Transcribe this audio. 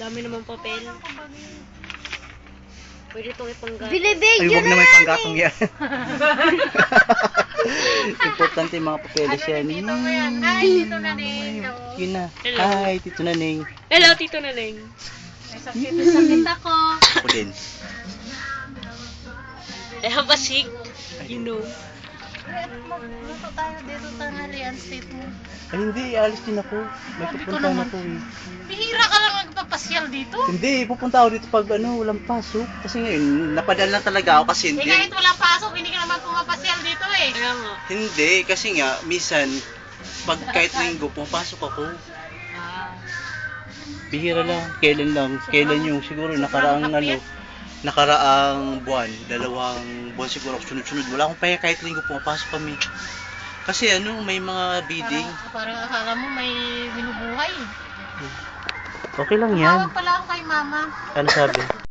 Dami namang papel. Pwede itong ipanggat. Ay, Binibigyo huwag na naman namin. panggatong yan. Importante yung mga papeles yan. Dito mo yan. Hi, dito na rin. Yun na. Hello. Hi, Tito Naning. Hello, Tito Naling. May sakit ako. Ako din. I have a sick. You know. Magluto tayo dito tanghalian statement. Ay, hindi. Alis din ako. May Sabi ko pupunta naman. ako eh. Bihira ka lang magpapasyal dito. Hindi, pupunta ako dito pag walang pasok. Kasi ngayon, napadala na talaga ako kasi Eh hindi. kahit walang pasok, hindi ka naman pumapasyal dito eh. Kaya nga. Hindi, kasi nga, minsan, pag kahit linggo, pumapasok ako. Bihira lang. Kailan lang. Kailan yung siguro nakaraang nakaraang buwan. 2 buwan siguro sunod-sunod. Wala akong pahinga kahit linggo pumapasok kami. Kasi may mga bidding. Parang akala mo may binubuhay. Okay lang yan. Tawag pala ako kay mama. Ano sabi?